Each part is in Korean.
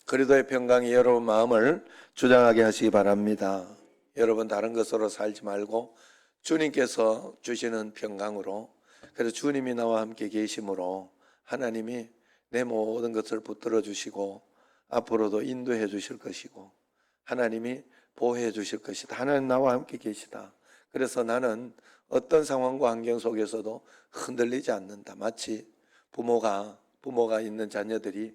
그리스도의 평강이 여러분 마음을 주장하게 하시기 바랍니다. 여러분 다른 것으로 살지 말고 주님께서 주시는 평강으로, 그래서 주님이 나와 함께 계심으로 하나님이 내 모든 것을 붙들어 주시고 앞으로도 인도해 주실 것이고 하나님이 보호해 주실 것이다. 하나님 나와 함께 계시다. 그래서 나는 어떤 상황과 환경 속에서도 흔들리지 않는다. 마치 부모가 있는 자녀들이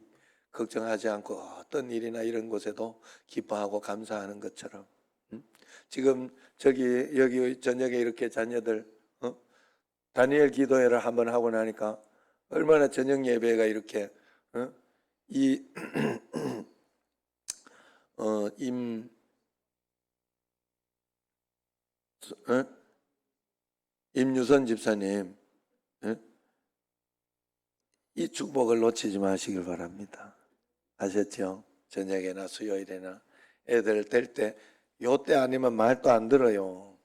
걱정하지 않고 어떤 일이나 이런 곳에도 기뻐하고 감사하는 것처럼, 지금 여기 저녁에 이렇게 자녀들 다니엘 기도회를 한번 하고 나니까 얼마나 저녁 예배가 이렇게 이 임유선 집사님, 이 축복을 놓치지 마시길 바랍니다. 아셨죠? 저녁에나 수요일에나 애들 될 때, 요때 아니면 말도 안 들어요.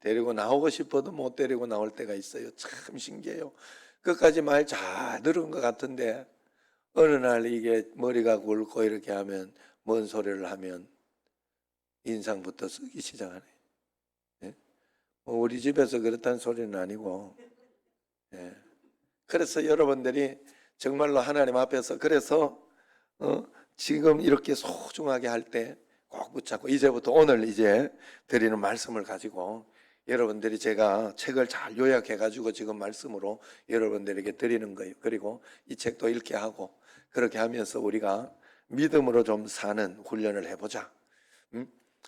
데리고 나오고 싶어도 못 데리고 나올 때가 있어요. 참 신기해요. 끝까지 말 잘 들은 것 같은데 어느 날 이게 머리가 굵고 이렇게 하면, 뭔 소리를 하면 인상부터 쓰기 시작하네. 예? 우리 집에서 그렇다는 소리는 아니고, 예. 그래서 여러분들이 정말로 하나님 앞에서, 그래서 지금 이렇게 소중하게 할 때 꼭 붙잡고, 이제부터 오늘 이제 드리는 말씀을 가지고 여러분들이, 제가 책을 잘 요약해 가지고 지금 말씀으로 여러분들에게 드리는 거예요. 그리고 이 책도 읽게 하고, 그렇게 하면서 우리가 믿음으로 좀 사는 훈련을 해보자.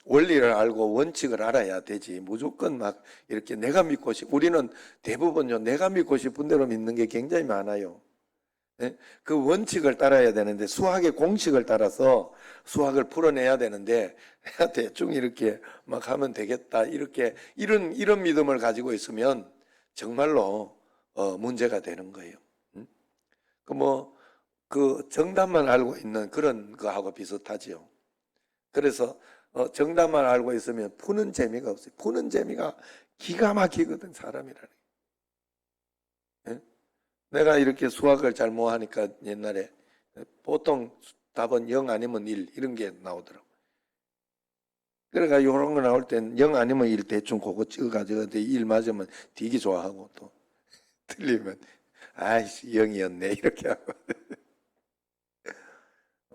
원리를 알고 원칙을 알아야 되지, 무조건 막 이렇게 내가 믿고 우리는 대부분요, 내가 믿고 싶은 대로 믿는 게 굉장히 많아요. 네? 그 원칙을 따라야 되는데, 수학의 공식을 따라서 수학을 풀어내야 되는데 내가 대충 이렇게 막 하면 되겠다, 이런 믿음을 가지고 있으면 정말로 문제가 되는 거예요. 그 정답만 알고 있는 그런 거하고 비슷하지요. 그래서 정답만 알고 있으면 푸는 재미가 없어요. 푸는 재미가 기가 막히거든, 사람이라는 게. 예? 내가 이렇게 수학을 잘 못하니까 옛날에 보통 답은 0 아니면 1 이런 게 나오더라고. 그러니까 이런 거 나올 땐 0 아니면 1 대충 그거 찍어가지고 1 맞으면 되게 좋아하고, 또 틀리면 아이씨 0이었네 이렇게 하고.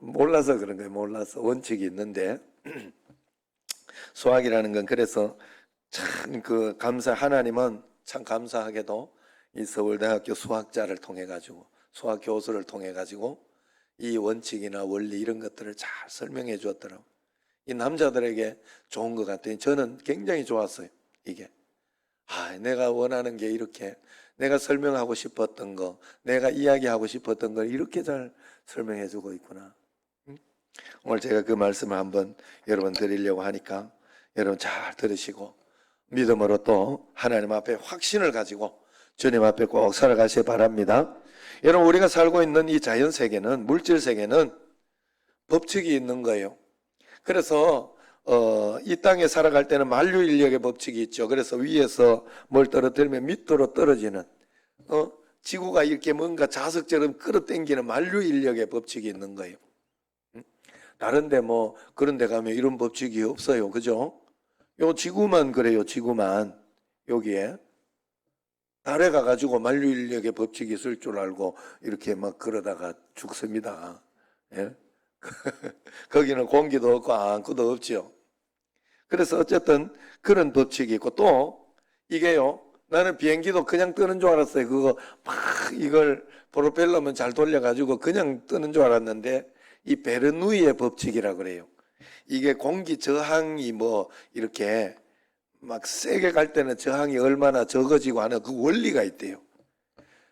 몰라서 그런 거예요. 몰라서. 원칙이 있는데 수학이라는 건, 그래서 참 하나님은 참 감사하게도 이 서울대학교 수학자를 통해 가지고, 수학 교수를 통해 가지고 이 원칙이나 원리 이런 것들을 잘 설명해 주었더라고요. 이 남자들에게 좋은 것 같아요. 저는 굉장히 좋았어요. 이게 내가 원하는 게 이렇게, 내가 설명하고 싶었던 거, 내가 이야기하고 싶었던 걸 이렇게 잘 설명해 주고 있구나. 오늘 제가 그 말씀을 한번 여러분 드리려고 하니까 여러분 잘 들으시고 믿음으로 또 하나님 앞에 확신을 가지고 주님 앞에 꼭 살아가시기 바랍니다. 여러분, 우리가 살고 있는 이 자연 세계는, 물질 세계는 법칙이 있는 거예요. 그래서 이 땅에 살아갈 때는 만류인력의 법칙이 있죠. 그래서 위에서 뭘 떨어뜨리면 밑으로 떨어지는, 지구가 이렇게 뭔가 자석처럼 끌어당기는 만류인력의 법칙이 있는 거예요. 다른데 그런 데 가면 이런 법칙이 없어요. 그죠? 요 지구만 그래요. 지구만. 여기에 달에 가가지고 만류인력의 법칙이 있을 줄 알고 이렇게 막 그러다가 죽습니다. 예? 거기는 공기도 없고 아무것도 없죠. 그래서 어쨌든 그런 법칙이 있고, 또 이게요, 나는 비행기도 그냥 뜨는 줄 알았어요. 그거 막 이걸 프로펠러만 잘 돌려가지고 그냥 뜨는 줄 알았는데, 이 베르누이의 법칙이라 그래요. 이게 공기 저항이 이렇게 막 세게 갈 때는 저항이 얼마나 적어지고 하는 그 원리가 있대요.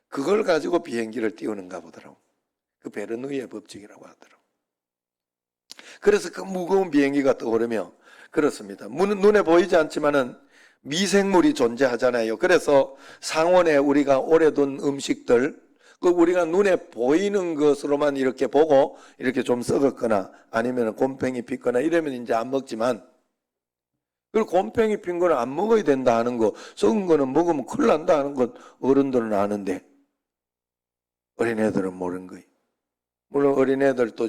그걸 가지고 비행기를 띄우는가 보더라고. 그 베르누이의 법칙이라고 하더라고. 그래서 그 무거운 비행기가 떠오르며, 그렇습니다. 눈에 보이지 않지만은 미생물이 존재하잖아요. 그래서 상온에 우리가 오래 둔 음식들, 우리가 눈에 보이는 것으로만 이렇게 보고 이렇게 좀 썩었거나 아니면 곰팡이 피거나 이러면 이제 안 먹지만, 그리고 곰팡이 핀 거는 안 먹어야 된다 하는 거, 썩은 거는 먹으면 큰일 난다 하는 건 어른들은 아는데 어린애들은 모르는 거예요. 물론 어린애들도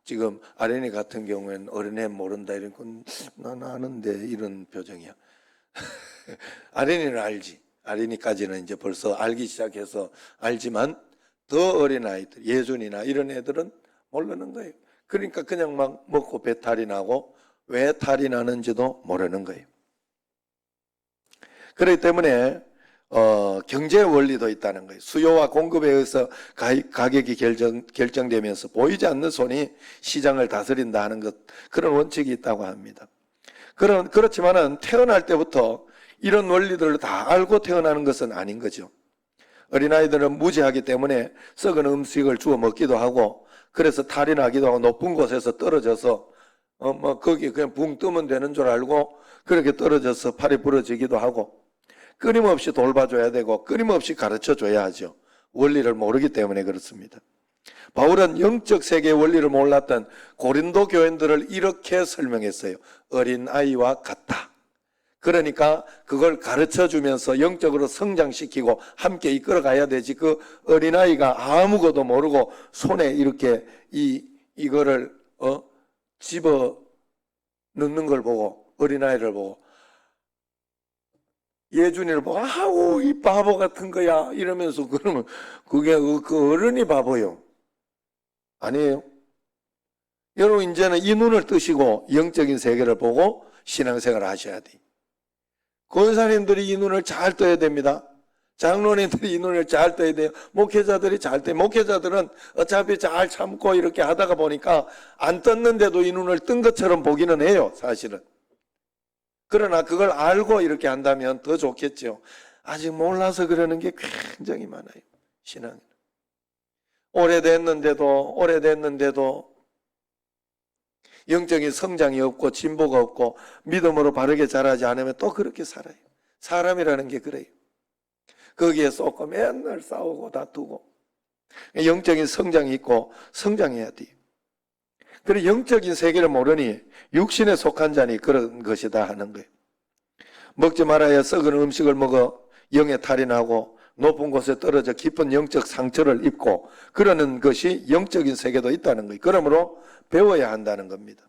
지금 아린이 같은 경우에는 어린애 모른다 이런 건 난 아는데 이런 표정이야. 아린이는 알지. 아린이까지는 이제 벌써 알기 시작해서 알지만 더 어린 아이들, 예준이나 이런 애들은 모르는 거예요. 그러니까 그냥 막 먹고 배탈이 나고 왜 탈이 나는지도 모르는 거예요. 그렇기 때문에 경제 원리도 있다는 거예요. 수요와 공급에 의해서 가격이 결정되면서 보이지 않는 손이 시장을 다스린다 하는 것, 그런 원칙이 있다고 합니다. 그렇지만은 태어날 때부터 이런 원리들을 다 알고 태어나는 것은 아닌 거죠. 어린아이들은 무지하기 때문에 썩은 음식을 주워 먹기도 하고, 그래서 탈이 나기도 하고, 높은 곳에서 떨어져서 거기 그냥 붕 뜨면 되는 줄 알고 그렇게 떨어져서 팔이 부러지기도 하고, 끊임없이 돌봐줘야 되고 끊임없이 가르쳐줘야 하죠. 원리를 모르기 때문에 그렇습니다. 바울은 영적 세계의 원리를 몰랐던 고린도 교인들을 이렇게 설명했어요. 어린아이와 같다. 그러니까 그걸 가르쳐주면서 영적으로 성장시키고 함께 이끌어가야 되지, 그 어린아이가 아무것도 모르고 손에 이렇게 이거를 집어 넣는 걸 보고, 어린아이를 보고, 예준이를 보고 아우 이 바보 같은 거야 이러면서, 그러면 그게 그 어른이 바보요? 아니에요. 여러분 이제는 이 눈을 뜨시고 영적인 세계를 보고 신앙생활을 하셔야 돼. 권사님들이 이 눈을 잘 떠야 됩니다. 장로님들이 이 눈을 잘 떠야 돼요. 목회자들이 잘 떠요. 목회자들은 어차피 잘 참고 이렇게 하다가 보니까 안 떴는데도 이 눈을 뜬 것처럼 보기는 해요, 사실은. 그러나 그걸 알고 이렇게 한다면 더 좋겠죠. 아직 몰라서 그러는 게 굉장히 많아요, 신앙은. 오래됐는데도 영적인 성장이 없고 진보가 없고 믿음으로 바르게 자라지 않으면 또 그렇게 살아요. 사람이라는 게 그래요. 거기에 쏟고 맨날 싸우고 다투고. 영적인 성장이 있고 성장해야 돼요. 그리고 영적인 세계를 모르니 육신에 속한 자니 그런 것이다 하는 거예요. 먹지 말아야 썩은 음식을 먹어 영에 탈이 나고 높은 곳에 떨어져 깊은 영적 상처를 입고 그러는 것이 영적인 세계도 있다는 거예요. 그러므로 배워야 한다는 겁니다.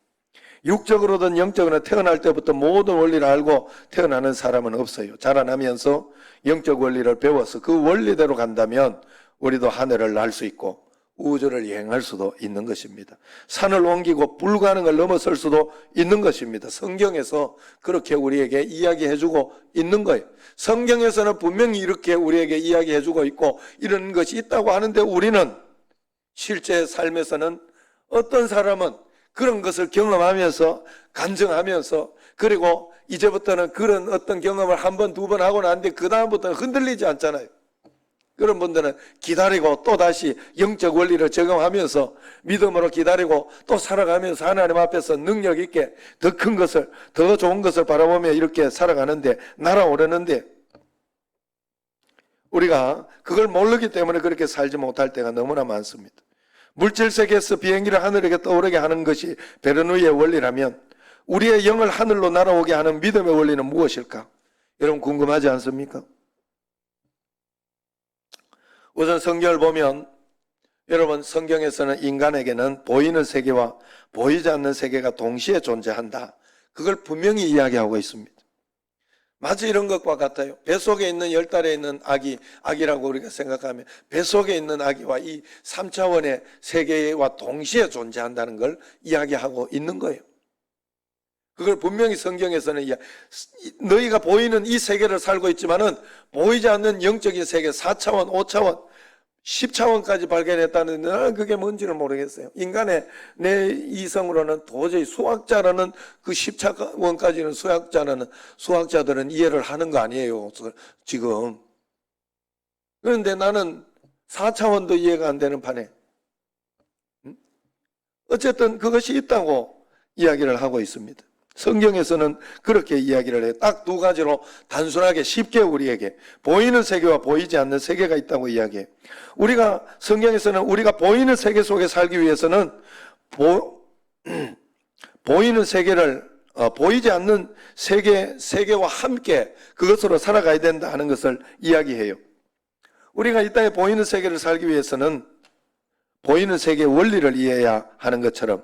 육적으로든 영적으로든 태어날 때부터 모든 원리를 알고 태어나는 사람은 없어요. 자라나면서 영적 원리를 배워서 그 원리대로 간다면 우리도 하늘을 날 수 있고 우주를 여행할 수도 있는 것입니다. 산을 옮기고 불가능을 넘어설 수도 있는 것입니다. 성경에서 그렇게 우리에게 이야기해주고 있는 거예요. 성경에서는 분명히 이렇게 우리에게 이야기해주고 있고 이런 것이 있다고 하는데, 우리는 실제 삶에서는 어떤 사람은 그런 것을 경험하면서 간증하면서, 그리고 이제부터는 그런 어떤 경험을 한 번, 두 번 하고 나는데 그 다음부터는 흔들리지 않잖아요. 그런 분들은 기다리고 또 다시 영적 원리를 적용하면서 믿음으로 기다리고 또 살아가면서 하나님 앞에서 능력 있게 더 큰 것을, 더 좋은 것을 바라보며 이렇게 살아가는데, 날아오르는데, 우리가 그걸 모르기 때문에 그렇게 살지 못할 때가 너무나 많습니다. 물질 세계에서 비행기를 하늘에게 떠오르게 하는 것이 베르누이의 원리라면 우리의 영을 하늘로 날아오게 하는 믿음의 원리는 무엇일까? 여러분 궁금하지 않습니까? 우선 성경을 보면, 여러분 성경에서는 인간에게는 보이는 세계와 보이지 않는 세계가 동시에 존재한다, 그걸 분명히 이야기하고 있습니다. 마치 이런 것과 같아요. 뱃속에 있는 10달에 있는 아기라고 우리가 생각하면 뱃속에 있는 아기와 이 3차원의 세계와 동시에 존재한다는 걸 이야기하고 있는 거예요. 그걸 분명히 성경에서는 너희가 보이는 이 세계를 살고 있지만은 보이지 않는 영적인 세계 4차원, 5차원, 10차원까지 발견했다는데 나는 그게 뭔지를 모르겠어요. 인간의 내 이성으로는 도저히 수학자라는 그 10차원까지는 수학자들은 이해를 하는 거 아니에요, 지금. 그런데 나는 4차원도 이해가 안 되는 판에 어쨌든 그것이 있다고 이야기를 하고 있습니다. 성경에서는 그렇게 이야기를 해요. 딱 두 가지로 단순하게 쉽게 우리에게 보이는 세계와 보이지 않는 세계가 있다고 이야기해요. 우리가 성경에서는 우리가 보이는 세계 속에 살기 위해서는 보이는 세계를 보이지 않는 세계와 함께 그것으로 살아가야 된다 하는 것을 이야기해요. 우리가 이 땅에 보이는 세계를 살기 위해서는 보이는 세계의 원리를 이해해야 하는 것처럼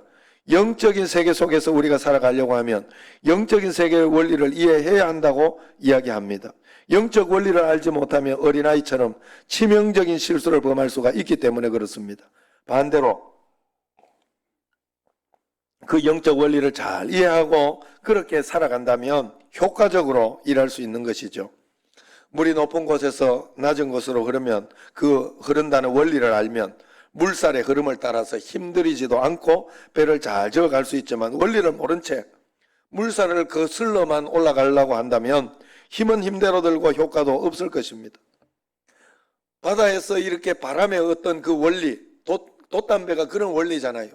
영적인 세계 속에서 우리가 살아가려고 하면 영적인 세계의 원리를 이해해야 한다고 이야기합니다. 영적 원리를 알지 못하면 어린아이처럼 치명적인 실수를 범할 수가 있기 때문에 그렇습니다. 반대로 그 영적 원리를 잘 이해하고 그렇게 살아간다면 효과적으로 일할 수 있는 것이죠. 물이 높은 곳에서 낮은 곳으로 흐르면 그 흐른다는 원리를 알면 물살의 흐름을 따라서 힘들이지도 않고 배를 잘 저어갈 수 있지만 원리를 모른 채 물살을 거슬러만 올라가려고 한다면 힘은 힘대로 들고 효과도 없을 것입니다. 바다에서 이렇게 바람의 어떤 그 원리, 돛담배가 그런 원리잖아요.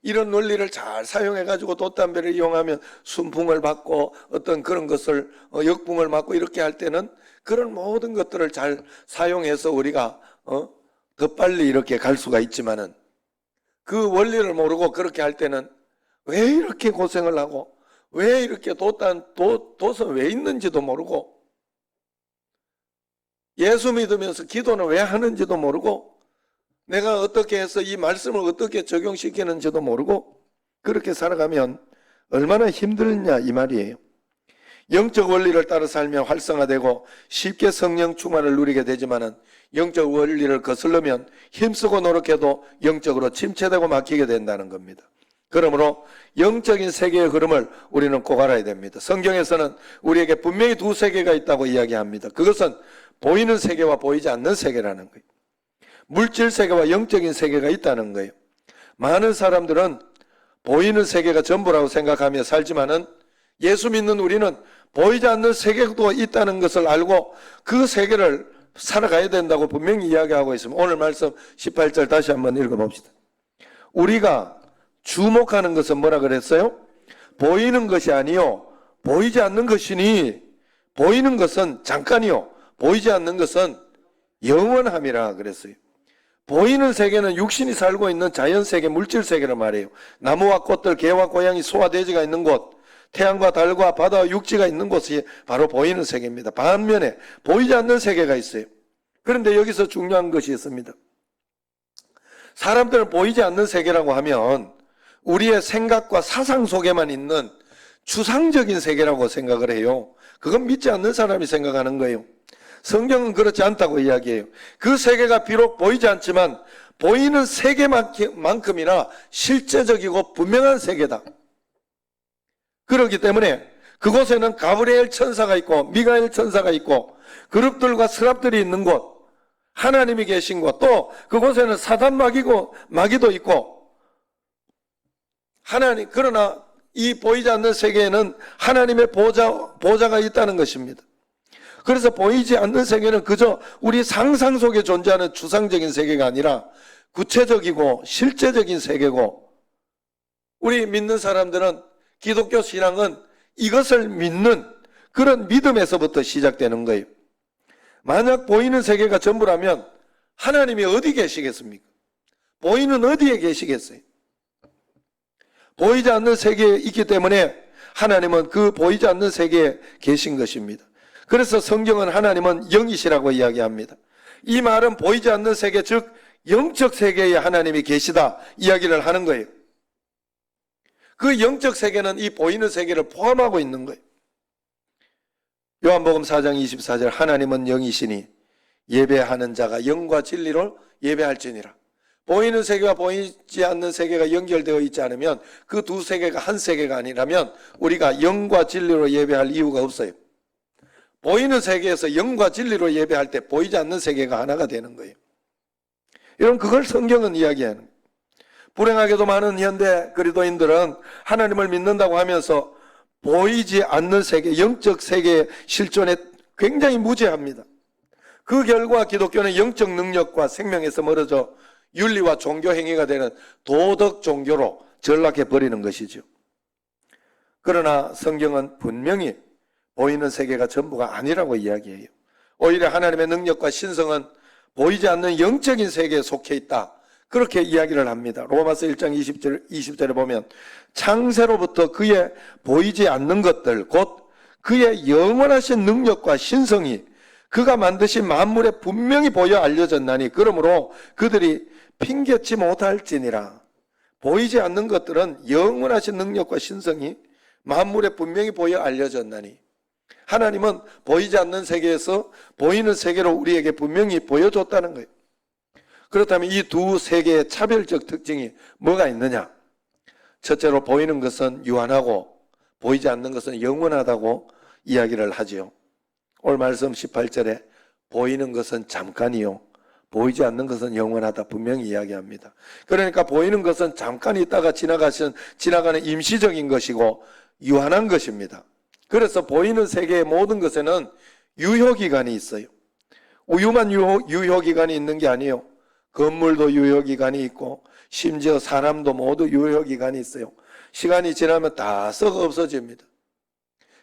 이런 원리를 잘 사용해가지고 돛담배를 이용하면 순풍을 받고 어떤 그런 것을 역풍을 맞고 이렇게 할 때는 그런 모든 것들을 잘 사용해서 우리가 더 빨리 이렇게 갈 수가 있지만은 그 원리를 모르고 그렇게 할 때는 왜 이렇게 고생을 하고 왜 이렇게 돛은 왜 있는지도 모르고 예수 믿으면서 기도는 왜 하는지도 모르고 내가 어떻게 해서 이 말씀을 어떻게 적용시키는지도 모르고 그렇게 살아가면 얼마나 힘들냐 이 말이에요. 영적 원리를 따라 살면 활성화되고 쉽게 성령 충만을 누리게 되지만은 영적 원리를 거슬러면 힘쓰고 노력해도 영적으로 침체되고 막히게 된다는 겁니다. 그러므로 영적인 세계의 흐름을 우리는 꼭 알아야 됩니다. 성경에서는 우리에게 분명히 두 세계가 있다고 이야기합니다. 그것은 보이는 세계와 보이지 않는 세계라는 거예요. 물질 세계와 영적인 세계가 있다는 거예요. 많은 사람들은 보이는 세계가 전부라고 생각하며 살지만은 예수 믿는 우리는 보이지 않는 세계도 있다는 것을 알고 그 세계를 살아가야 된다고 분명히 이야기하고 있습니다. 오늘 말씀 18절 다시 한번 읽어봅시다. 우리가 주목하는 것은 뭐라 그랬어요? 보이는 것이 아니요 보이지 않는 것이니 보이는 것은 잠깐이요 보이지 않는 것은 영원함이라 그랬어요. 보이는 세계는 육신이 살고 있는 자연세계, 물질세계를 말해요. 나무와 꽃들, 개와 고양이, 소와 돼지가 있는 곳, 태양과 달과 바다와 육지가 있는 곳이 바로 보이는 세계입니다. 반면에 보이지 않는 세계가 있어요. 그런데 여기서 중요한 것이 있습니다. 사람들은 보이지 않는 세계라고 하면 우리의 생각과 사상 속에만 있는 추상적인 세계라고 생각을 해요. 그건 믿지 않는 사람이 생각하는 거예요. 성경은 그렇지 않다고 이야기해요. 그 세계가 비록 보이지 않지만 보이는 세계만큼이나 실제적이고 분명한 세계다. 그렇기 때문에 그곳에는 가브리엘 천사가 있고 미가엘 천사가 있고 그룹들과 스랍들이 있는 곳, 하나님이 계신 곳, 또 그곳에는 사단 마귀도 있고 하나님, 그러나 이 보이지 않는 세계에는 하나님의 보좌가 있다는 것입니다. 그래서 보이지 않는 세계는 그저 우리 상상 속에 존재하는 추상적인 세계가 아니라 구체적이고 실제적인 세계고, 우리 믿는 사람들은 기독교 신앙은 이것을 믿는 그런 믿음에서부터 시작되는 거예요. 만약 보이는 세계가 전부라면 하나님이 어디 계시겠습니까? 보이는 어디에 계시겠어요? 보이지 않는 세계에 있기 때문에 하나님은 그 보이지 않는 세계에 계신 것입니다. 그래서 성경은 하나님은 영이시라고 이야기합니다. 이 말은 보이지 않는 세계, 즉 영적 세계에 하나님이 계시다 이야기를 하는 거예요. 그 영적 세계는 이 보이는 세계를 포함하고 있는 거예요. 요한복음 4장 24절 하나님은 영이시니 예배하는 자가 영과 진리로 예배할지니라. 보이는 세계와 보이지 않는 세계가 연결되어 있지 않으면, 그 두 세계가 한 세계가 아니라면 우리가 영과 진리로 예배할 이유가 없어요. 보이는 세계에서 영과 진리로 예배할 때 보이지 않는 세계가 하나가 되는 거예요. 여러분, 그걸 성경은 이야기하는 거예요. 불행하게도 많은 현대 그리스도인들은 하나님을 믿는다고 하면서 보이지 않는 세계, 영적 세계의 실존에 굉장히 무지합니다. 그 결과 기독교는 영적 능력과 생명에서 멀어져 윤리와 종교 행위가 되는 도덕 종교로 전락해 버리는 것이죠. 그러나 성경은 분명히 보이는 세계가 전부가 아니라고 이야기해요. 오히려 하나님의 능력과 신성은 보이지 않는 영적인 세계에 속해 있다, 그렇게 이야기를 합니다. 로마서 1장 20절에 보면 창세로부터 그의 보이지 않는 것들, 곧 그의 영원하신 능력과 신성이 그가 만드신 만물에 분명히 보여 알려졌나니 그러므로 그들이 핑계치 못할지니라. 보이지 않는 것들은 영원하신 능력과 신성이 만물에 분명히 보여 알려졌나니. 하나님은 보이지 않는 세계에서 보이는 세계로 우리에게 분명히 보여줬다는 거예요. 그렇다면 이 두 세계의 차별적 특징이 뭐가 있느냐? 첫째로 보이는 것은 유한하고 보이지 않는 것은 영원하다고 이야기를 하지요. 오늘 말씀 18절에 보이는 것은 잠깐이요 보이지 않는 것은 영원하다 분명히 이야기합니다. 그러니까 보이는 것은 잠깐 있다가 지나가는 임시적인 것이고 유한한 것입니다. 그래서 보이는 세계의 모든 것에는 유효기간이 있어요. 우유만 유효기간이 있는 게 아니에요. 건물도 유효기간이 있고 심지어 사람도 모두 유효기간이 있어요. 시간이 지나면 다 썩어 없어집니다.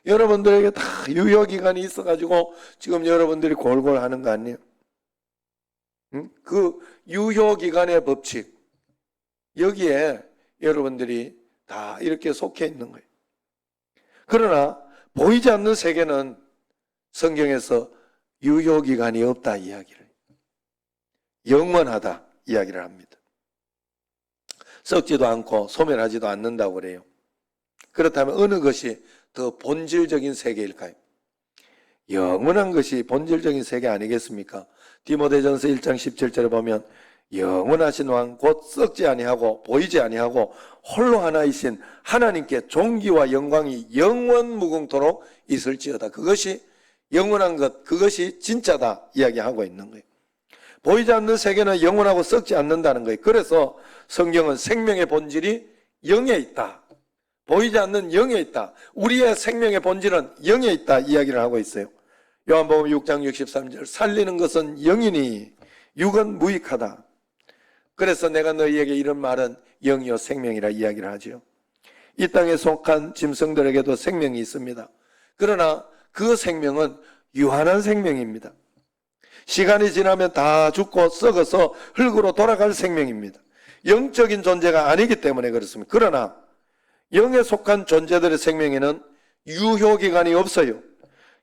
여러분들에게 다 유효기간이 있어가지고 지금 여러분들이 골골 하는 거 아니에요? 그 유효기간의 법칙, 여기에 여러분들이 다 이렇게 속해 있는 거예요. 그러나 보이지 않는 세계는 성경에서 유효기간이 없다 이야기를, 영원하다 이야기를 합니다. 썩지도 않고 소멸하지도 않는다고 그래요. 그렇다면 어느 것이 더 본질적인 세계일까요? 영원한 것이 본질적인 세계 아니겠습니까? 디모데전서 1장 17절에 보면 영원하신 왕 곧 썩지 아니하고 보이지 아니하고 홀로 하나이신 하나님께 존귀와 영광이 영원 무궁토록 있을지어다. 그것이 영원한 것, 그것이 진짜다 이야기하고 있는 거예요. 보이지 않는 세계는 영원하고 썩지 않는다는 거예요. 그래서 성경은 생명의 본질이 영에 있다. 보이지 않는 영에 있다. 우리의 생명의 본질은 영에 있다 이야기를 하고 있어요. 요한복음 6장 63절 살리는 것은 영이니 육은 무익하다. 그래서 내가 너희에게 이런 말은 영이요 생명이라 이야기를 하죠. 이 땅에 속한 짐승들에게도 생명이 있습니다. 그러나 그 생명은 유한한 생명입니다. 시간이 지나면 다 죽고 썩어서 흙으로 돌아갈 생명입니다. 영적인 존재가 아니기 때문에 그렇습니다. 그러나 영에 속한 존재들의 생명에는 유효기간이 없어요.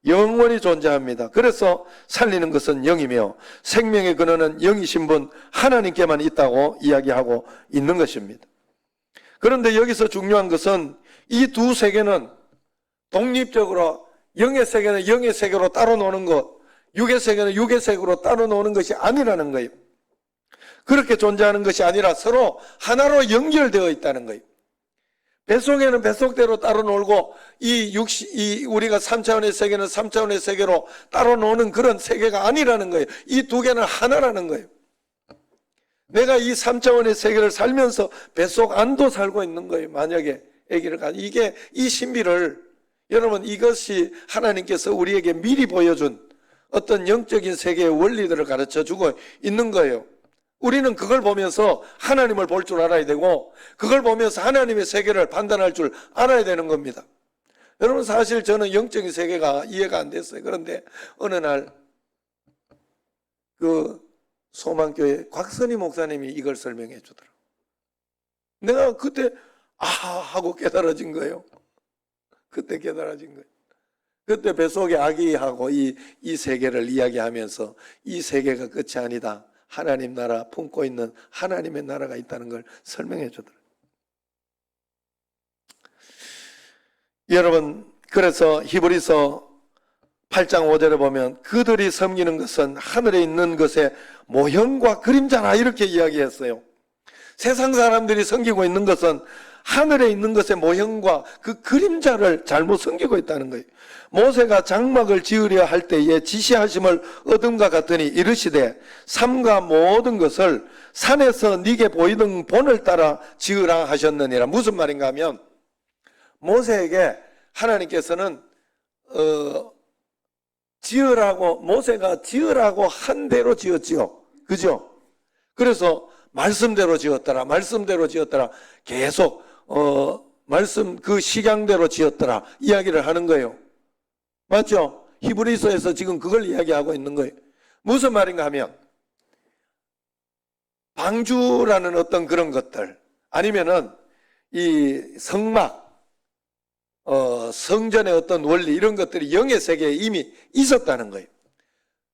영원히 존재합니다. 그래서 살리는 것은 영이며 생명의 근원은 영이신 분 하나님께만 있다고 이야기하고 있는 것입니다. 그런데 여기서 중요한 것은 이 두 세계는 독립적으로 영의 세계는 영의 세계로 따로 노는 것, 육의 세계는 육의 세계로 따로 노는 것이 아니라는 거예요. 그렇게 존재하는 것이 아니라 서로 하나로 연결되어 있다는 거예요. 뱃속에는 뱃속대로 따로 놀고 우리가 3차원의 세계는 3차원의 세계로 따로 노는 그런 세계가 아니라는 거예요. 이 두 개는 하나라는 거예요. 내가 이 3차원의 세계를 살면서 뱃속 안도 살고 있는 거예요. 만약에 아기를 가지고 이게 이 신비를 여러분 이것이 하나님께서 우리에게 미리 보여준 어떤 영적인 세계의 원리들을 가르쳐 주고 있는 거예요. 우리는 그걸 보면서 하나님을 볼 줄 알아야 되고 그걸 보면서 하나님의 세계를 판단할 줄 알아야 되는 겁니다. 여러분 사실 저는 영적인 세계가 이해가 안 됐어요. 그런데 어느 날 그 소망교회 곽선희 목사님이 이걸 설명해 주더라고요. 내가 그때 하고 깨달아진 거예요. 그때 깨달아진 거예요. 그때 뱃속에 아기하고 이 세계를 이야기하면서 이 세계가 끝이 아니다. 하나님 나라 품고 있는 하나님의 나라가 있다는 걸 설명해 주더라고요. 여러분 그래서 히브리서 8장 5절에 보면 그들이 섬기는 것은 하늘에 있는 것의 모형과 그림자라 이렇게 이야기했어요. 세상 사람들이 섬기고 있는 것은 하늘에 있는 것의 모형과 그 그림자를 잘못 섬기고 있다는 거예요. 모세가 장막을 지으려 할 때에 지시하심을 얻음과 같으니 이르시되 삼가 모든 것을 산에서 네게 보이던 본을 따라 지으라 하셨느니라. 무슨 말인가 하면 모세에게 하나님께서는 모세가 지으라고 한 대로 지었지요. 그죠? 그래서 말씀대로 지었더라. 계속 말씀 그 식양대로 지었더라 이야기를 하는 거예요. 맞죠? 히브리서에서 지금 그걸 이야기하고 있는 거예요. 무슨 말인가 하면 방주라는 어떤 그런 것들 아니면은 이 성막 성전의 어떤 원리 이런 것들이 영의 세계에 이미 있었다는 거예요.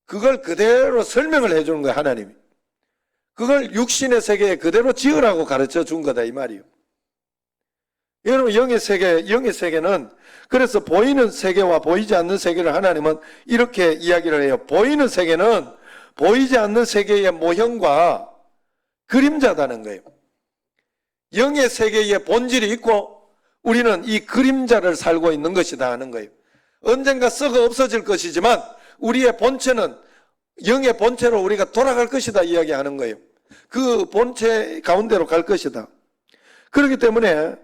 그걸 그대로 설명을 해주는 거예요. 하나님이. 그걸 육신의 세계에 그대로 지으라고 가르쳐 준 거다 이 말이요. 여러분 영의 세계는 그래서 보이는 세계와 보이지 않는 세계를 하나님은 이렇게 이야기를 해요. 보이는 세계는 보이지 않는 세계의 모형과 그림자다는 거예요. 영의 세계의 본질이 있고 우리는 이 그림자를 살고 있는 것이다 하는 거예요. 언젠가 썩어 없어질 것이지만 우리의 본체는 영의 본체로 우리가 돌아갈 것이다 이야기하는 거예요. 그 본체 가운데로 갈 것이다. 그렇기 때문에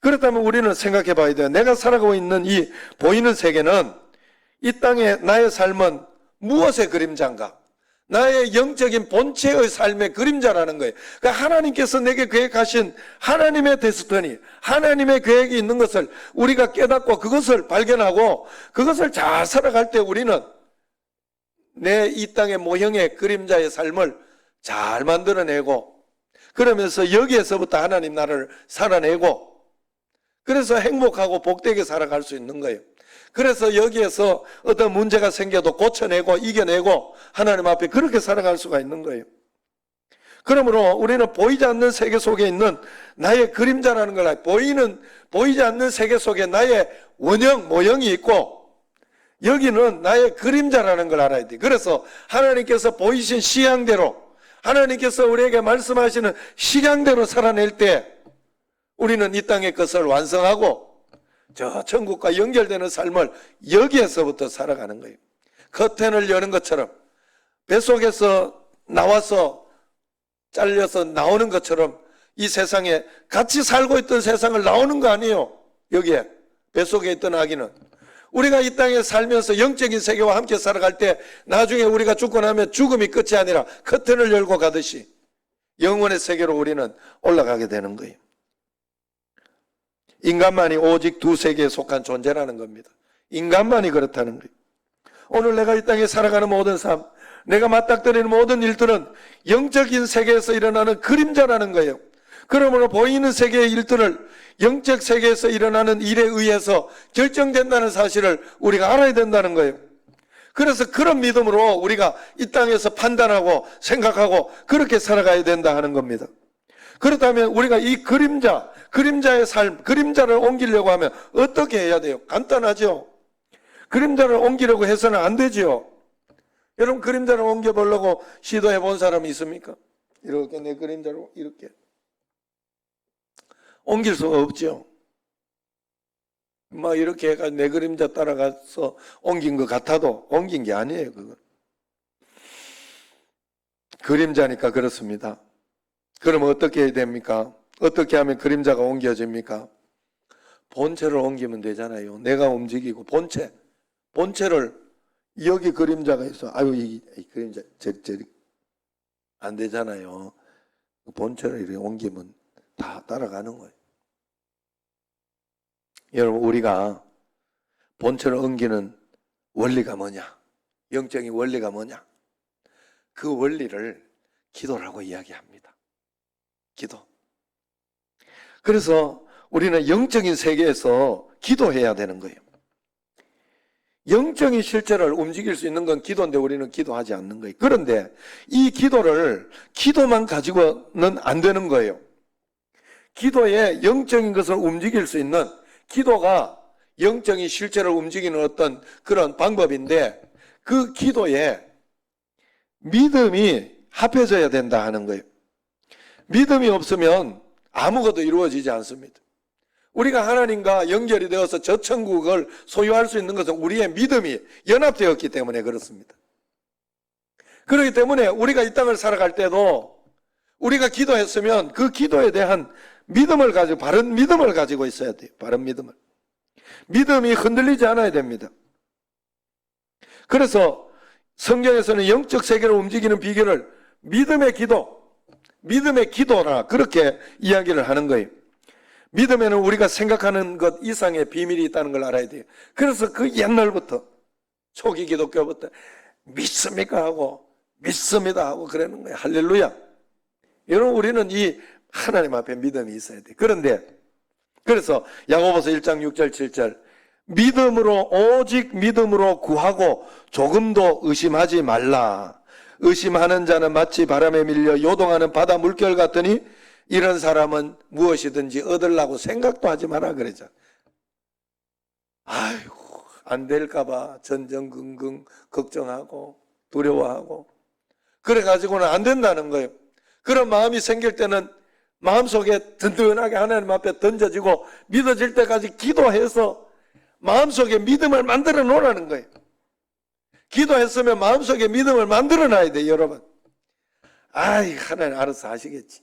그렇다면 우리는 생각해 봐야 돼요. 내가 살아가고 있는 이 보이는 세계는 이 땅에 나의 삶은 무엇의 그림자인가? 나의 영적인 본체의 삶의 그림자라는 거예요. 그러니까 하나님께서 내게 계획하신 하나님의 데스티니, 하나님의 계획이 있는 것을 우리가 깨닫고 그것을 발견하고 그것을 잘 살아갈 때 우리는 내 이 땅의 모형의 그림자의 삶을 잘 만들어내고 그러면서 여기에서부터 하나님 나라를 살아내고 그래서 행복하고 복되게 살아갈 수 있는 거예요. 그래서 여기에서 어떤 문제가 생겨도 고쳐내고 이겨내고 하나님 앞에 그렇게 살아갈 수가 있는 거예요. 그러므로 우리는 보이지 않는 세계 속에 있는 나의 그림자라는 걸 알아요. 보이지 않는 세계 속에 나의 원형, 모형이 있고 여기는 나의 그림자라는 걸 알아야 돼요. 그래서 하나님께서 보이신 시향대로 하나님께서 우리에게 말씀하시는 시향대로 살아낼 때 우리는 이 땅의 것을 완성하고 저 천국과 연결되는 삶을 여기에서부터 살아가는 거예요. 커튼을 여는 것처럼 뱃속에서 나와서 잘려서 나오는 것처럼 이 세상에 같이 살고 있던 세상을 나오는 거 아니에요. 여기에 뱃속에 있던 아기는 우리가 이 땅에 살면서 영적인 세계와 함께 살아갈 때 나중에 우리가 죽고 나면 죽음이 끝이 아니라 커튼을 열고 가듯이 영원의 세계로 우리는 올라가게 되는 거예요. 인간만이 오직 두 세계에 속한 존재라는 겁니다. 인간만이 그렇다는 거예요. 오늘 내가 이 땅에 살아가는 모든 삶, 내가 맞닥뜨리는 모든 일들은 영적인 세계에서 일어나는 그림자라는 거예요. 그러므로 보이는 세계의 일들을 영적 세계에서 일어나는 일에 의해서 결정된다는 사실을 우리가 알아야 된다는 거예요. 그래서 그런 믿음으로 우리가 이 땅에서 판단하고 생각하고 그렇게 살아가야 된다 하는 겁니다. 그렇다면 우리가 이 그림자의 삶, 그림자를 옮기려고 하면 어떻게 해야 돼요? 간단하죠. 그림자를 옮기려고 해서는 안 되죠. 여러분 그림자를 옮겨보려고 시도해 본 사람이 있습니까? 이렇게 내 그림자로 이렇게 옮길 수가 없죠. 막 이렇게 해가 내 그림자 따라가서 옮긴 것 같아도 옮긴 게 아니에요. 그건 그림자니까 그렇습니다. 그러면 어떻게 해야 됩니까? 어떻게 하면 그림자가 옮겨집니까? 본체를 옮기면 되잖아요. 내가 움직이고 본체를 여기 그림자가 있어. 아유 이 그림자 저리 안 되잖아요. 본체를 이렇게 옮기면 다 따라가는 거예요. 여러분 우리가 본체를 옮기는 원리가 뭐냐? 영적인 원리가 뭐냐? 그 원리를 기도라고 이야기합니다. 기도. 그래서 우리는 영적인 세계에서 기도해야 되는 거예요. 영적인 실체를 움직일 수 있는 건 기도인데 우리는 기도하지 않는 거예요. 그런데 이 기도만 가지고는 안 되는 거예요. 기도에 영적인 것을 움직일 수 있는 기도가 영적인 실체를 움직이는 어떤 그런 방법인데 그 기도에 믿음이 합해져야 된다 하는 거예요. 믿음이 없으면 아무것도 이루어지지 않습니다. 우리가 하나님과 연결이 되어서 저 천국을 소유할 수 있는 것은 우리의 믿음이 연합되었기 때문에 그렇습니다. 그렇기 때문에 우리가 이 땅을 살아갈 때도 우리가 기도했으면 그 기도에 대한 믿음을 가지고 바른 믿음을 가지고 있어야 돼요. 바른 믿음을. 믿음이 흔들리지 않아야 됩니다. 그래서 성경에서는 영적 세계를 움직이는 비결을 믿음의 기도라 그렇게 이야기를 하는 거예요. 믿음에는 우리가 생각하는 것 이상의 비밀이 있다는 걸 알아야 돼요. 그래서 그 옛날부터 초기 기독교부터 믿습니까 하고 믿습니다 하고 그러는 거예요. 할렐루야. 여러분 우리는 이 하나님 앞에 믿음이 있어야 돼요. 그래서 야고보서 1장 6절 7절 오직 믿음으로 구하고 조금도 의심하지 말라. 의심하는 자는 마치 바람에 밀려 요동하는 바다 물결 같으니 이런 사람은 무엇이든지 얻으려고 생각도 하지 마라 그러자. 아이고 안 될까봐 전전긍긍 걱정하고 두려워하고 그래가지고는 안 된다는 거예요. 그런 마음이 생길 때는 마음속에 든든하게 하나님 앞에 던져지고 믿어질 때까지 기도해서 마음속에 믿음을 만들어 놓으라는 거예요. 기도했으면 마음속에 믿음을 만들어 놔야 돼요, 여러분. 아이, 하나님 알아서 하시겠지.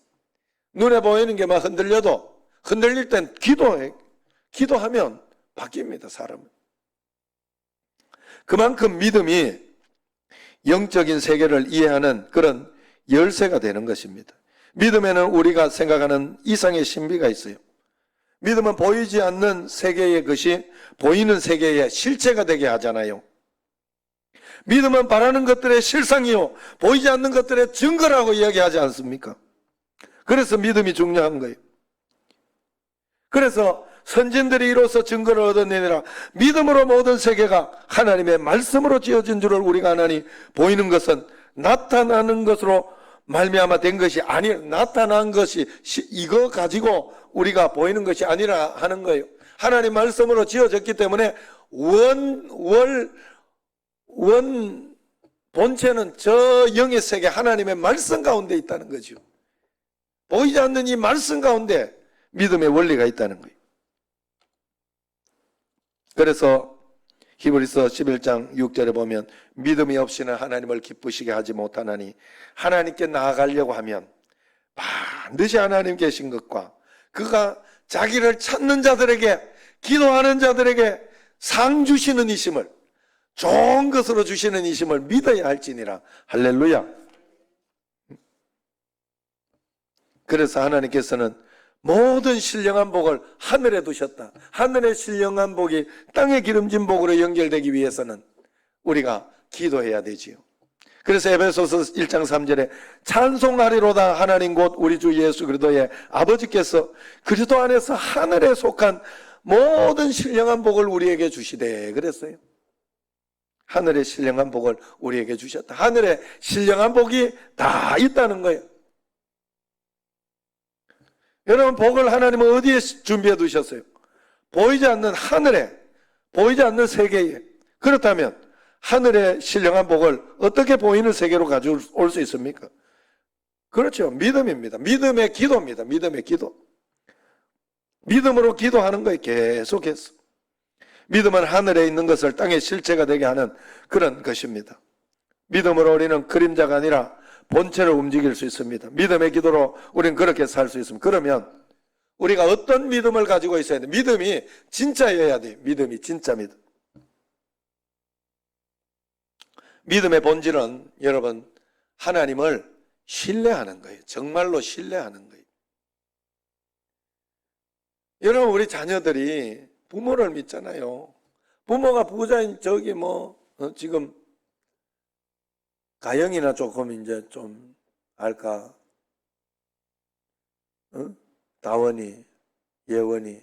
눈에 보이는 게 막 흔들려도 흔들릴 땐 기도하면 바뀝니다, 사람은. 그만큼 믿음이 영적인 세계를 이해하는 그런 열쇠가 되는 것입니다. 믿음에는 우리가 생각하는 이상의 신비가 있어요. 믿음은 보이지 않는 세계의 것이 보이는 세계의 실체가 되게 하잖아요. 믿음은 바라는 것들의 실상이요 보이지 않는 것들의 증거라고 이야기하지 않습니까? 그래서 믿음이 중요한 거예요. 그래서 선진들이 이로써 증거를 얻어내느라 믿음으로 모든 세계가 하나님의 말씀으로 지어진 줄을 우리가 아나니 보이는 것은 나타나는 것으로 말미암아 된 것이 아니 나타난 것이 이거 가지고 우리가 보이는 것이 아니라 하는 거예요. 하나님 말씀으로 지어졌기 때문에 원 본체는 저 영의 세계 하나님의 말씀 가운데 있다는 거죠. 보이지 않는 이 말씀 가운데 믿음의 원리가 있다는 거예요. 그래서 히브리서 11장 6절에 보면 믿음이 없이는 하나님을 기쁘시게 하지 못하나니 하나님께 나아가려고 하면 반드시 하나님 계신 것과 그가 자기를 찾는 자들에게 기도하는 자들에게 상 주시는 이심을 좋은 것으로 주시는 이심을 믿어야 할지니라. 할렐루야. 그래서 하나님께서는 모든 신령한 복을 하늘에 두셨다. 하늘의 신령한 복이 땅의 기름진 복으로 연결되기 위해서는 우리가 기도해야 되지요. 그래서 에베소서 1장 3절에 찬송하리로다 하나님 곧 우리 주 예수 그리스도의 아버지께서 그리스도 안에서 하늘에 속한 모든 신령한 복을 우리에게 주시되 그랬어요. 하늘의 신령한 복을 우리에게 주셨다. 하늘에 신령한 복이 다 있다는 거예요. 여러분 복을 하나님은 어디에 준비해 두셨어요? 보이지 않는 하늘에, 보이지 않는 세계에. 그렇다면 하늘의 신령한 복을 어떻게 보이는 세계로 가져올 수 있습니까? 그렇죠. 믿음입니다. 믿음의 기도입니다. 믿음의 기도. 믿음으로 기도하는 거예요. 계속해서. 믿음은 하늘에 있는 것을 땅의 실체가 되게 하는 그런 것입니다. 믿음으로 우리는 그림자가 아니라 본체를 움직일 수 있습니다. 믿음의 기도로 우리는 그렇게 살 수 있습니다. 그러면 우리가 어떤 믿음을 가지고 있어야 돼요? 믿음이 진짜여야 돼요. 믿음이 진짜 믿음. 믿음의 본질은 여러분 하나님을 신뢰하는 거예요. 정말로 신뢰하는 거예요. 여러분 우리 자녀들이 부모를 믿잖아요. 부모가 부자인 저기 지금 가영이나 조금 이제 좀 알까? 다원이, 예원이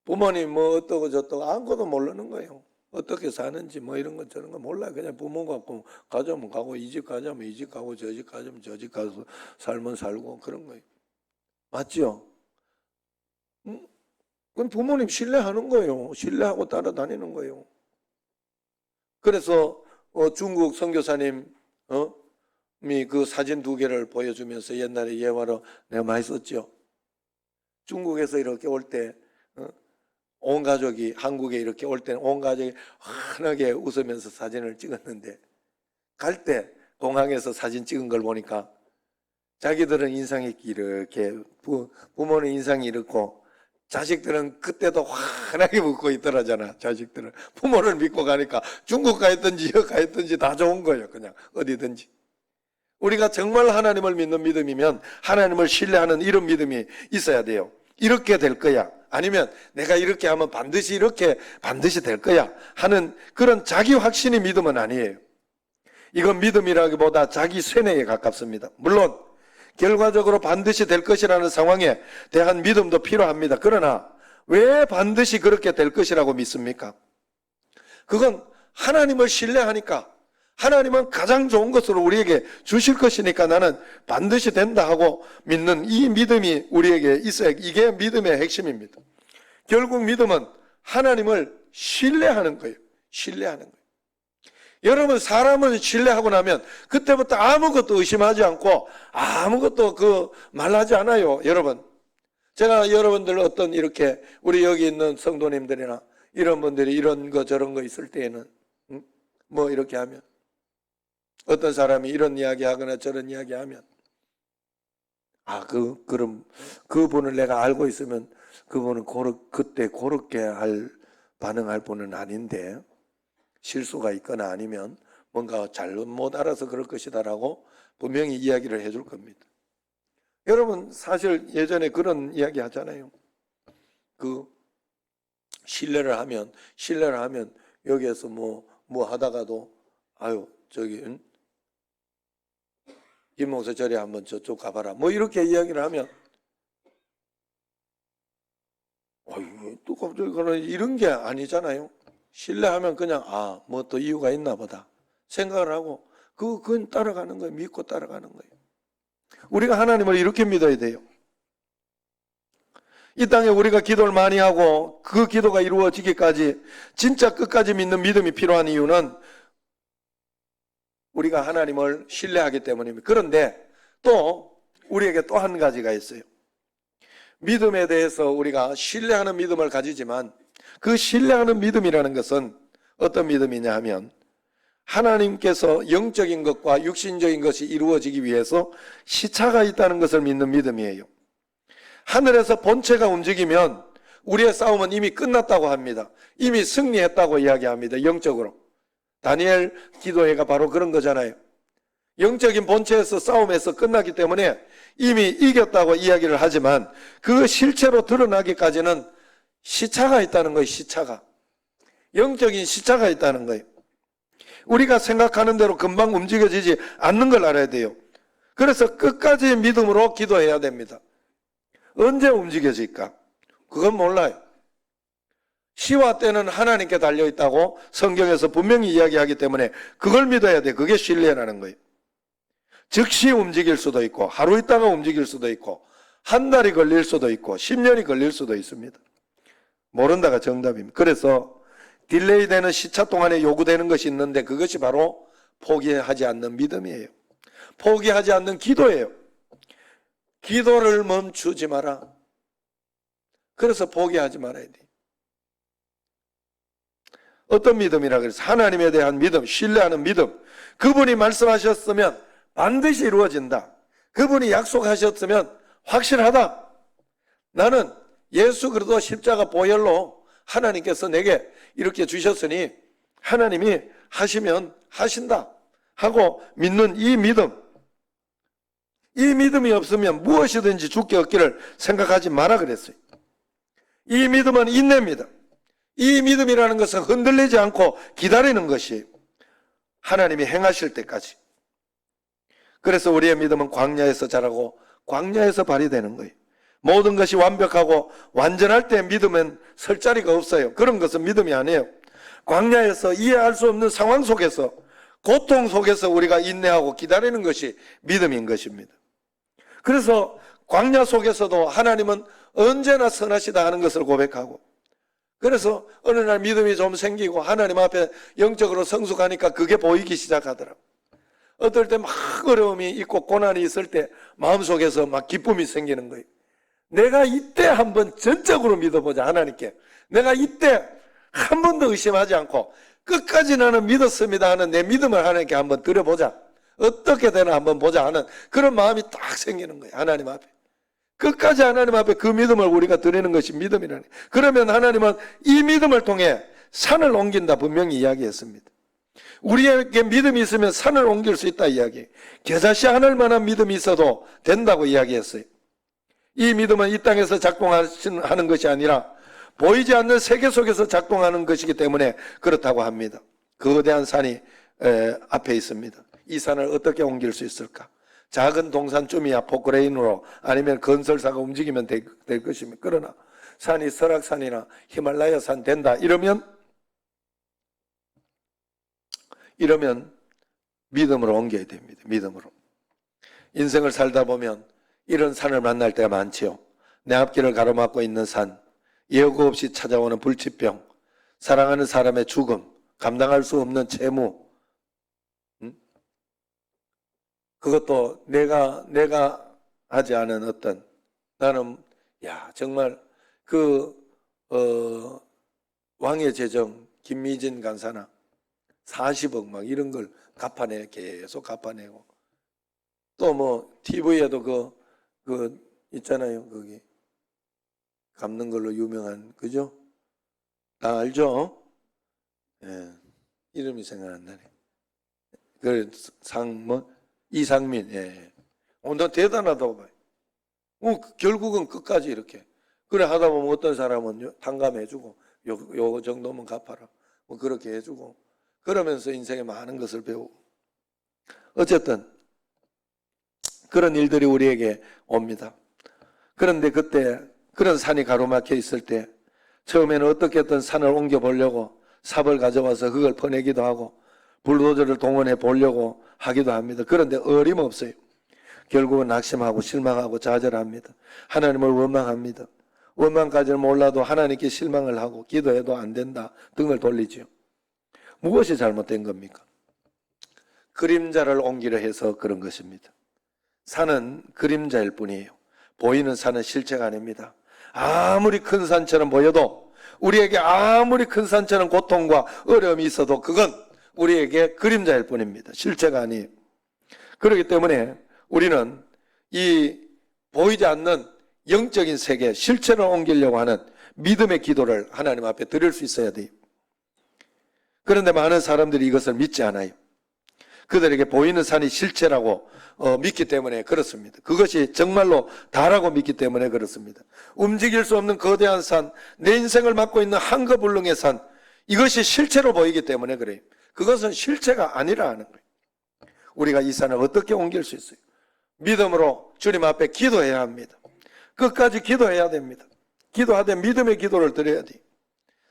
부모님 어떠고 저떠고 아무것도 모르는 거예요. 어떻게 사는지 이런 거 저런 거 몰라요. 그냥 부모 갖고 가자면 가고 이 집 가자면 이 집 가고 저 집 가자면 저 집 가서 살면 살고 그런 거예요. 맞죠? 그건 부모님 신뢰하는 거예요. 신뢰하고 따라다니는 거예요. 그래서 중국 선교사님이 그 사진 2개를 보여주면서 옛날에 예화로 내가 많이 썼죠. 중국에서 이렇게 올 때 온 가족이 한국에 이렇게 올 때는 온 가족이 환하게 웃으면서 사진을 찍었는데 갈 때 공항에서 사진 찍은 걸 보니까 자기들은 인상이 이렇게 부모는 인상이 이렇고 자식들은 그때도 환하게 웃고 있더라잖아. 자식들은 부모를 믿고 가니까 중국 가 있든지 여기 가 있든지 다 좋은 거예요. 그냥 어디든지. 우리가 정말 하나님을 믿는 믿음이면 하나님을 신뢰하는 이런 믿음이 있어야 돼요. 이렇게 될 거야. 아니면 내가 이렇게 하면 반드시 될 거야 하는 그런 자기 확신이 믿음은 아니에요. 이건 믿음이라기보다 자기 쇠뇌에 가깝습니다. 물론 결과적으로 반드시 될 것이라는 상황에 대한 믿음도 필요합니다. 그러나 왜 반드시 그렇게 될 것이라고 믿습니까? 그건 하나님을 신뢰하니까 하나님은 가장 좋은 것으로 우리에게 주실 것이니까 나는 반드시 된다 하고 믿는 이 믿음이 우리에게 있어야, 이게 믿음의 핵심입니다. 결국 믿음은 하나님을 신뢰하는 거예요. 신뢰하는 거예요. 여러분, 사람을 신뢰하고 나면 그때부터 아무것도 의심하지 않고 아무것도 말하지 않아요. 여러분, 제가 여러분들 어떤 이렇게 우리 여기 있는 성도님들이나 이런 분들이 이런 거 저런 거 있을 때에는 뭐 이렇게 하면, 어떤 사람이 이런 이야기 하거나 저런 이야기 하면, 그럼 그분을 내가 알고 있으면 그분은 그때 그렇게 반응할 분은 아닌데, 실수가 있거나 아니면 뭔가 잘못 알아서 그럴 것이다라고 분명히 이야기를 해줄 겁니다. 여러분, 사실 예전에 그런 이야기 하잖아요. 신뢰를 하면 여기에서 뭐 하다가도 김 목사 저리 한번 저쪽 가봐라, 뭐 이렇게 이야기를 하면 또 갑자기 이런 게 아니잖아요. 신뢰하면 그냥 뭐 또 이유가 있나 보다 생각을 하고 그건 따라가는 거예요. 믿고 따라가는 거예요. 우리가 하나님을 이렇게 믿어야 돼요. 이 땅에 우리가 기도를 많이 하고 그 기도가 이루어지기까지 진짜 끝까지 믿는 믿음이 필요한 이유는 우리가 하나님을 신뢰하기 때문입니다. 그런데 또 우리에게 또 한 가지가 있어요. 믿음에 대해서 우리가 신뢰하는 믿음을 가지지만 그 신뢰하는 믿음이라는 것은 어떤 믿음이냐 하면 하나님께서 영적인 것과 육신적인 것이 이루어지기 위해서 시차가 있다는 것을 믿는 믿음이에요. 하늘에서 본체가 움직이면 우리의 싸움은 이미 끝났다고 합니다. 이미 승리했다고 이야기합니다. 영적으로. 다니엘 기도회가 바로 그런 거잖아요. 영적인 본체에서 싸움에서 끝났기 때문에 이미 이겼다고 이야기를 하지만 그 실체로 드러나기까지는 시차가 있다는 거예요. 시차가. 영적인 시차가 있다는 거예요. 우리가 생각하는 대로 금방 움직여지지 않는 걸 알아야 돼요. 그래서 끝까지 믿음으로 기도해야 됩니다. 언제 움직여질까? 그건 몰라요. 시와 때는 하나님께 달려있다고 성경에서 분명히 이야기하기 때문에 그걸 믿어야 돼. 그게 신뢰라는 거예요. 즉시 움직일 수도 있고 하루 있다가 움직일 수도 있고 한 달이 걸릴 수도 있고 10년이 걸릴 수도 있습니다. 모른다가 정답입니다. 그래서 딜레이 되는 시차 동안에 요구되는 것이 있는데 그것이 바로 포기하지 않는 믿음이에요. 포기하지 않는 기도예요. 기도를 멈추지 마라. 그래서 포기하지 말아야 돼. 어떤 믿음이라 그래서 하나님에 대한 믿음, 신뢰하는 믿음. 그분이 말씀하셨으면 반드시 이루어진다. 그분이 약속하셨으면 확실하다. 나는 예수 그리스도 십자가 보혈로 하나님께서 내게 이렇게 주셨으니 하나님이 하시면 하신다 하고 믿는 이 믿음. 이 믿음이 없으면 무엇이든지 주께 얻기를 생각하지 마라 그랬어요. 이 믿음은 인내입니다. 이 믿음이라는 것은 흔들리지 않고 기다리는 것이 하나님이 행하실 때까지. 그래서 우리의 믿음은 광야에서 자라고 광야에서 발휘되는 거예요. 모든 것이 완벽하고 완전할 때 믿음은 설 자리가 없어요. 그런 것은 믿음이 아니에요. 광야에서 이해할 수 없는 상황 속에서 고통 속에서 우리가 인내하고 기다리는 것이 믿음인 것입니다. 그래서 광야 속에서도 하나님은 언제나 선하시다 하는 것을 고백하고, 그래서 어느 날 믿음이 좀 생기고 하나님 앞에 영적으로 성숙하니까 그게 보이기 시작하더라고요. 어떨 때 막 어려움이 있고 고난이 있을 때 마음속에서 막 기쁨이 생기는 거예요. 내가 이때 한번 전적으로 믿어보자, 하나님께. 내가 이때 한 번도 의심하지 않고 끝까지 나는 믿었습니다 하는 내 믿음을 하나님께 한번 드려보자. 어떻게 되나 한번 보자 하는 그런 마음이 딱 생기는 거예요. 하나님 앞에. 끝까지 하나님 앞에 그 믿음을 우리가 드리는 것이 믿음이라는 거예요. 그러면 하나님은 이 믿음을 통해 산을 옮긴다 분명히 이야기했습니다. 우리에게 믿음이 있으면 산을 옮길 수 있다 이야기. 겨자씨 하늘 만한 믿음이 있어도 된다고 이야기했어요. 이 믿음은 이 땅에서 작동하는 것이 아니라 보이지 않는 세계 속에서 작동하는 것이기 때문에 그렇다고 합니다. 거대한 산이 앞에 있습니다. 이 산을 어떻게 옮길 수 있을까? 작은 동산쯤이야 포크레인으로 아니면 건설사가 움직이면 될 것입니다. 그러나 산이 설악산이나 히말라야 산 된다 이러면 믿음으로 옮겨야 됩니다. 믿음으로. 인생을 살다 보면 이런 산을 만날 때가 많지요. 내 앞길을 가로막고 있는 산, 예고 없이 찾아오는 불치병, 사랑하는 사람의 죽음, 감당할 수 없는 채무, 그것도 내가 하지 않은 어떤, 나는 정말 왕의 재정 김미진 간사나 40억 막 이런 걸 계속 갚아내고, 또 뭐 TV에도 있잖아요, 거기 갚는 걸로 유명한, 그죠? 다 알죠? 예, 이름이 생각 안 나네. 이상민. 예. 너 대단하다고 봐요. 결국은 끝까지 이렇게. 그래 하다 보면 어떤 사람은 탕감해주고, 요 정도면 갚아라. 뭐 그렇게 해주고. 그러면서 인생에 많은 것을 배우고. 어쨌든, 그런 일들이 우리에게 옵니다. 그런데 그때, 그런 산이 가로막혀 있을 때, 처음에는 어떻게든 산을 옮겨보려고 삽을 가져와서 그걸 퍼내기도 하고, 불도저를 동원해 보려고 하기도 합니다. 그런데 어림없어요. 결국은 낙심하고 실망하고 좌절합니다. 하나님을 원망합니다. 원망까지는 몰라도 하나님께 실망을 하고 기도해도 안 된다 등을 돌리죠. 무엇이 잘못된 겁니까? 그림자를 옮기려 해서 그런 것입니다. 산은 그림자일 뿐이에요. 보이는 산은 실체가 아닙니다. 아무리 큰 산처럼 보여도, 우리에게 아무리 큰 산처럼 고통과 어려움이 있어도 그건 우리에게 그림자일 뿐입니다. 실체가 아니에요. 그렇기 때문에 우리는 이 보이지 않는 영적인 세계, 실체를 옮기려고 하는 믿음의 기도를 하나님 앞에 드릴 수 있어야 돼요. 그런데 많은 사람들이 이것을 믿지 않아요. 그들에게 보이는 산이 실체라고 믿기 때문에 그렇습니다. 그것이 정말로 다라고 믿기 때문에 그렇습니다. 움직일 수 없는 거대한 산, 내 인생을 맡고 있는 한거불능의 산, 이것이 실체로 보이기 때문에 그래요. 그것은 실체가 아니라 하는 거예요. 우리가 이 산을 어떻게 옮길 수 있어요? 믿음으로 주님 앞에 기도해야 합니다. 끝까지 기도해야 됩니다. 기도하되 믿음의 기도를 드려야 돼요.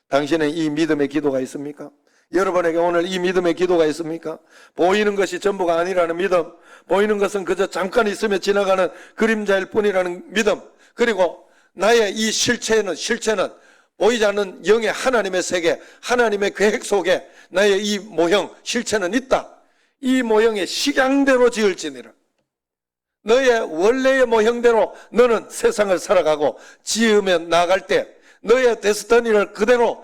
당신은 이 믿음의 기도가 있습니까? 여러분에게 오늘 이 믿음의 기도가 있습니까? 보이는 것이 전부가 아니라는 믿음, 보이는 것은 그저 잠깐 있으며 지나가는 그림자일 뿐이라는 믿음, 그리고 나의 이 실체는 보이지 않는 영의 하나님의 세계, 하나님의 계획 속에 나의 이 모형, 실체는 있다. 이 모형의 식양대로 지을지니라. 너의 원래의 모형대로 너는 세상을 살아가고 지으며 나아갈 때 너의 데스티니를 그대로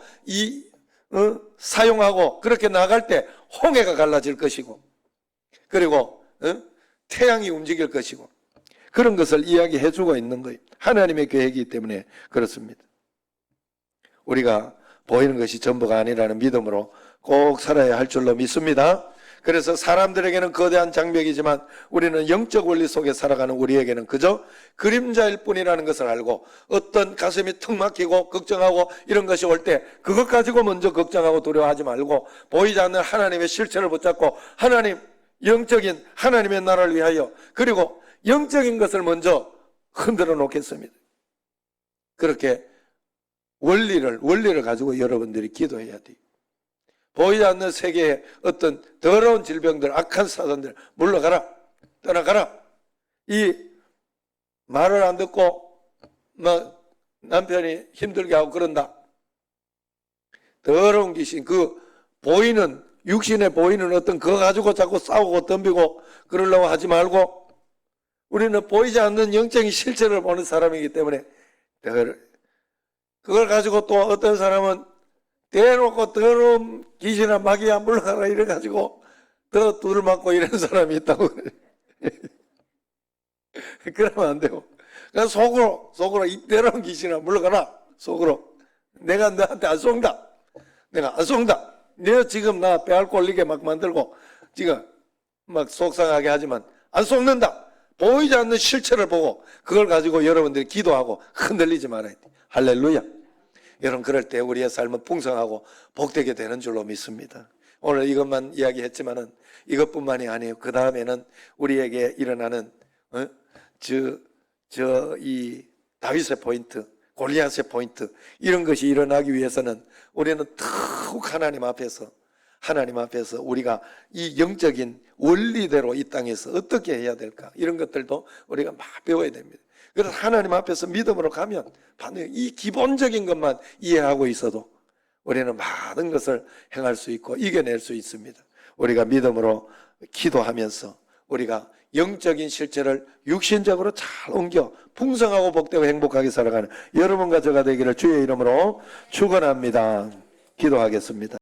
사용하고 그렇게 나아갈 때 홍해가 갈라질 것이고, 그리고 태양이 움직일 것이고, 그런 것을 이야기해 주고 있는 거예요. 하나님의 계획이기 때문에 그렇습니다. 우리가 보이는 것이 전부가 아니라는 믿음으로 꼭 살아야 할 줄로 믿습니다. 그래서 사람들에게는 거대한 장벽이지만 우리는 영적 원리 속에 살아가는 우리에게는 그저 그림자일 뿐이라는 것을 알고, 어떤 가슴이 턱 막히고 걱정하고 이런 것이 올 때 그것 가지고 먼저 걱정하고 두려워하지 말고 보이지 않는 하나님의 실체를 붙잡고 하나님, 영적인 하나님의 나라를 위하여, 그리고 영적인 것을 먼저 흔들어 놓겠습니다. 그렇게 원리를 가지고 여러분들이 기도해야 돼요. 보이지 않는 세계의 어떤 더러운 질병들, 악한 사단들 물러가라, 떠나가라. 이 말을 안 듣고 막 남편이 힘들게 하고 그런다. 더러운 귀신, 보이는 육신에 보이는 어떤 그거 가지고 자꾸 싸우고 덤비고 그러려고 하지 말고, 우리는 보이지 않는 영적인 실체를 보는 사람이기 때문에 그걸 가지고 또 어떤 사람은 대놓고 더러운 귀신아 마귀야 물러가라 이래가지고 더 두들 맞고 이런 사람이 있다고 그래. 그러면 안 되고, 그냥 속으로 이 더러운 귀신아 물러가라. 속으로 내가 너한테 안 쏜다. 내가 안 쏜다. 내가 지금 나 배알 꼴리게 막 만들고 지금 막 속상하게 하지만 안 쏘는다. 보이지 않는 실체를 보고 그걸 가지고 여러분들이 기도하고 흔들리지 말아야 돼. 할렐루야. 여러분, 그럴 때 우리의 삶은 풍성하고 복되게 되는 줄로 믿습니다. 오늘 이것만 이야기했지만은 이것뿐만이 아니에요. 그 다음에는 우리에게 일어나는 이 다윗의 포인트, 골리앗의 포인트, 이런 것이 일어나기 위해서는 우리는 더욱 하나님 앞에서 하나님 앞에서 우리가 이 영적인 원리대로 이 땅에서 어떻게 해야 될까, 이런 것들도 우리가 막 배워야 됩니다. 그래서 하나님 앞에서 믿음으로 가면 반드시 이 기본적인 것만 이해하고 있어도 우리는 많은 것을 행할 수 있고 이겨낼 수 있습니다. 우리가 믿음으로 기도하면서 우리가 영적인 실체를 육신적으로 잘 옮겨 풍성하고 복되고 행복하게 살아가는 여러분과 저가 되기를 주의 이름으로 축원합니다. 기도하겠습니다.